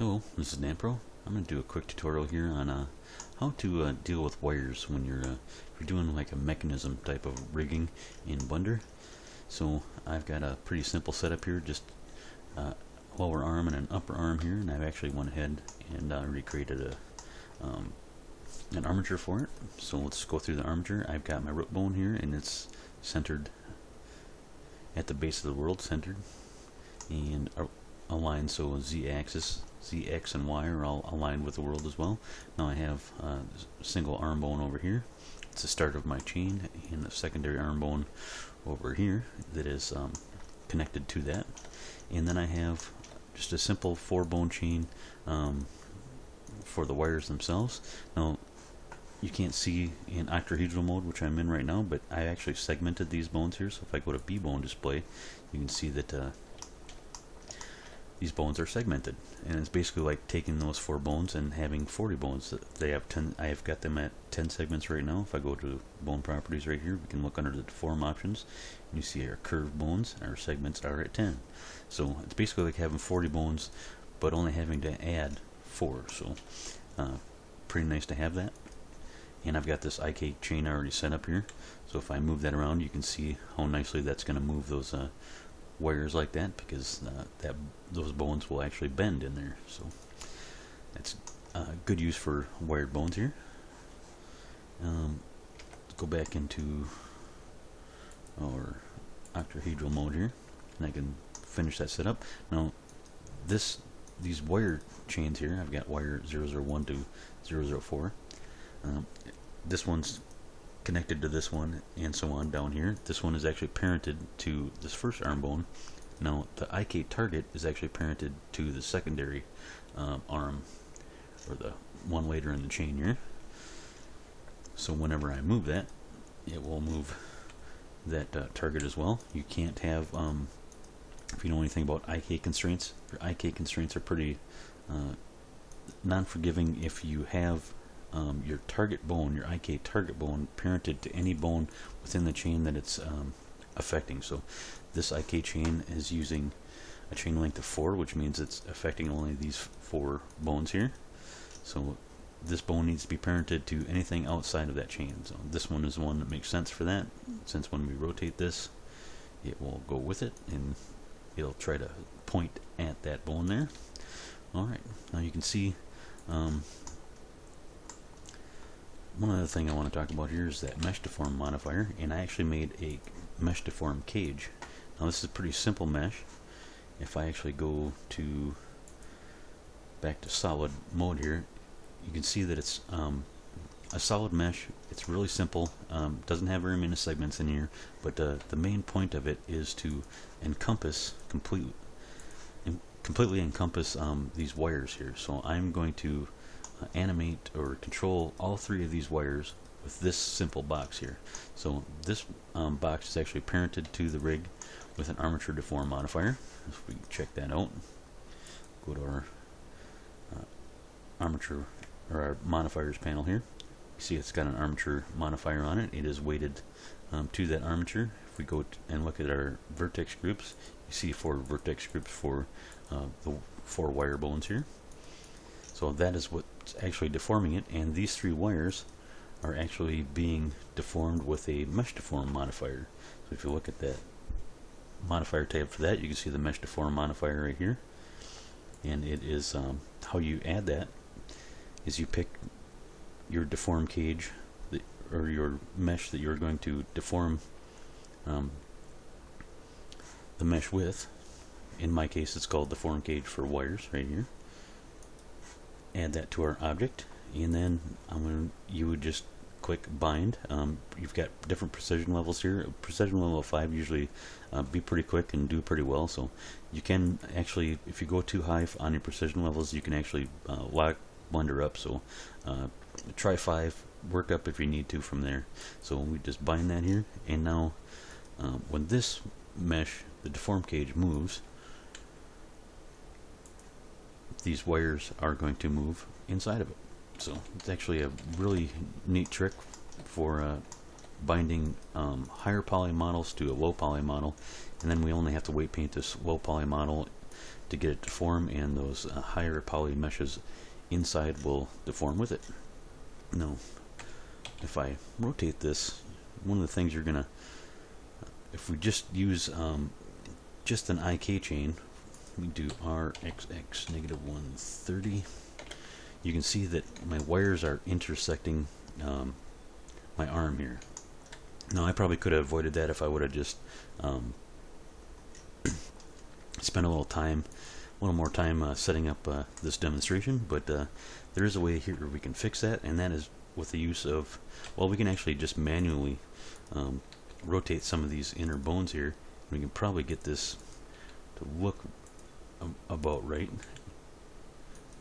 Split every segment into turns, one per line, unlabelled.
Hello, this is Nampro. I'm going to do a quick tutorial here on how to deal with wires when if you're doing like a mechanism type of rigging in Blender. So I've got a pretty simple setup here, just lower arm and an upper arm here, and I've actually went ahead and recreated an armature for it. So let's go through the armature. I've got my root bone here, and it's centered at the base of the world, centered and aligned, so Z-axis, Z, X, and Y are all aligned with the world as well. Now I have a single arm bone over here. It's the start of my chain, and the secondary arm bone over here that is connected to that. And then I have just a simple 4-bone chain for the wires themselves. Now you can't see in octahedral mode, which I'm in right now, but I actually segmented these bones here. So if I go to B-bone display, you can see that these bones are segmented, and it's basically like taking those 4 bones and having 40 bones. They have 10. I have got them at 10 segments right now. If I go to bone properties right here, we can look under the deform options, and you see our curved bones, our segments are at 10. So it's basically like having 40 bones, but only having to add 4. So pretty nice to have that. And I've got this IK chain already set up here. So if I move that around, you can see how nicely that's going to move those wires like that, because those bones will actually bend in there. So that's good use for wired bones here. Let's go back into our octahedral mode here, and I can finish that setup. Now these wire chains here, I've got wire 001 to 004. This one's connected to this one, and so on down here. This one is actually parented to this first arm bone. Now the IK target is actually parented to the secondary arm, or the one later in the chain here. So whenever I move that, it will move that target as well. You can't have, if you know anything about IK constraints, your IK constraints are pretty non-forgiving if you have your target bone, your IK target bone, parented to any bone within the chain that it's affecting. So this IK chain is using a chain length of 4, which means it's affecting only these 4 bones here. So this bone needs to be parented to anything outside of that chain. So this one is the one that makes sense for that, since when we rotate this, it will go with it, and it'll try to point at that bone there. Alright, now you can see one other thing I want to talk about here is that Mesh Deform modifier, and I actually made a Mesh Deform cage. Now this is a pretty simple mesh. If I actually go to back to solid mode here, you can see that it's a solid mesh. It's really simple, doesn't have very many segments in here, but the main point of it is to encompass completely encompass these wires here. So I'm going to animate or control all 3 of these wires with this simple box here. So this box is actually parented to the rig with an armature deform modifier. If we check that out, go to our armature, or our modifiers panel here. You see it's got an armature modifier on it. It is weighted to that armature. If we go and look at our vertex groups, you see 4 vertex groups for the 4 wire bones here. So that is what's actually deforming it, and these 3 wires are actually being deformed with a Mesh Deform modifier. So if you look at that modifier tab for that, you can see the Mesh Deform modifier right here. And it is how you add that is you pick your deform cage, or your mesh that you're going to deform the mesh with. In my case, it's called deform cage for wires right here. Add that to our object, and then you would just click bind. You've got different precision levels here. Precision level of 5 usually be pretty quick and do pretty well. So you can actually, if you go too high on your precision levels, you can actually lock Blender up. So try 5, work up if you need to from there. So we just bind that here, and now when this mesh, the deform cage, moves, these wires are going to move inside of it. So it's actually a really neat trick for binding higher poly models to a low poly model, and then we only have to weight paint this low poly model to get it to form, and those higher poly meshes inside will deform with it. Now, if I rotate this, one of the things you're gonna, if we just use just an IK chain, we do RXX negative 130. You can see that my wires are intersecting my arm here. Now, I probably could have avoided that if I would have just spent a little more time setting up this demonstration, but there is a way here where we can fix that, and that is with the use of, well, we can actually just manually rotate some of these inner bones here. We can probably get this to look about right,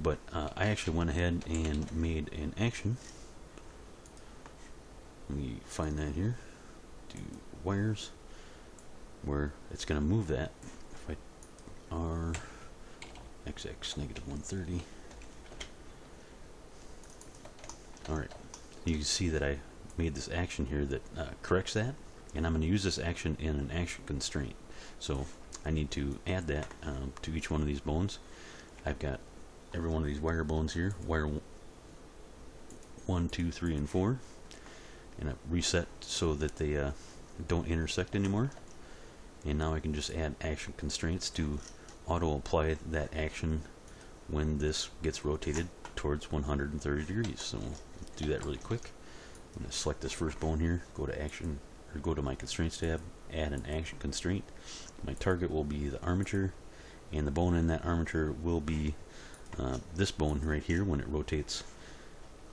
but I actually went ahead and made an action. Let me find that here. Do wires, where it's going to move that. If I RXX negative 130. Alright, you can see that I made this action here that corrects that, and I'm going to use this action in an action constraint. So I need to add that to each one of these bones. I've got every one of these wire bones here, wire 1, 2, 3, and 4, and I reset so that they don't intersect anymore. And now I can just add action constraints to auto apply that action when this gets rotated towards 130 degrees. So do that really quick. I'm going to select this first bone here, go to action, or go to my constraints tab, add an action constraint. My target will be the armature, and the bone in that armature will be this bone right here when it rotates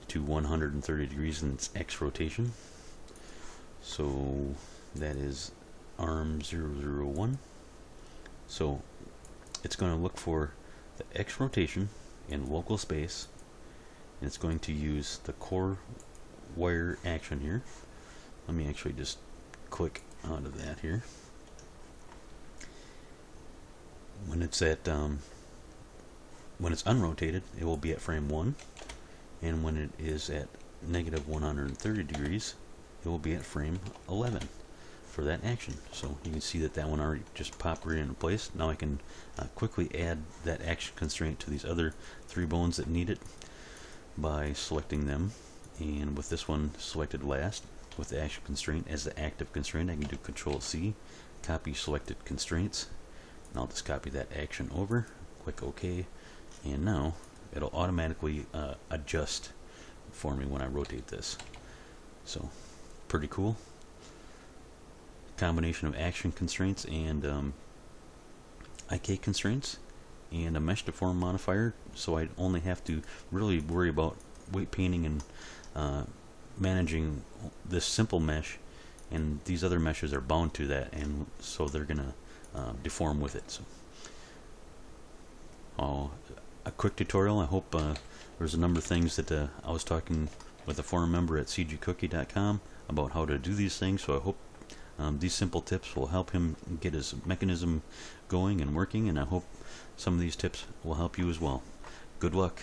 to 130 degrees in its X rotation. So that is arm 001. So it's going to look for the X rotation in local space, and it's going to use the core wire action here. Let me actually just click onto that here. When it's at when it's unrotated, it will be at frame 1, and when it is at negative 130 degrees, it will be at frame 11 for that action. So you can see that that one already just popped right into place. Now I can quickly add that action constraint to these other 3 bones that need it by selecting them, and with this one selected last with the action constraint as the active constraint, I can do Control C, copy selected constraints, and I'll just copy that action over, click OK, and now it'll automatically adjust for me when I rotate this. So pretty cool combination of action constraints and IK constraints and a Mesh Deform modifier, so I only have to really worry about weight painting and managing this simple mesh, and these other meshes are bound to that, and so they're gonna deform with it. So a quick tutorial. I hope there's a number of things that I was talking with a forum member at cgcookie.com about how to do these things, so I hope these simple tips will help him get his mechanism going and working, and I hope some of these tips will help you as well. Good luck.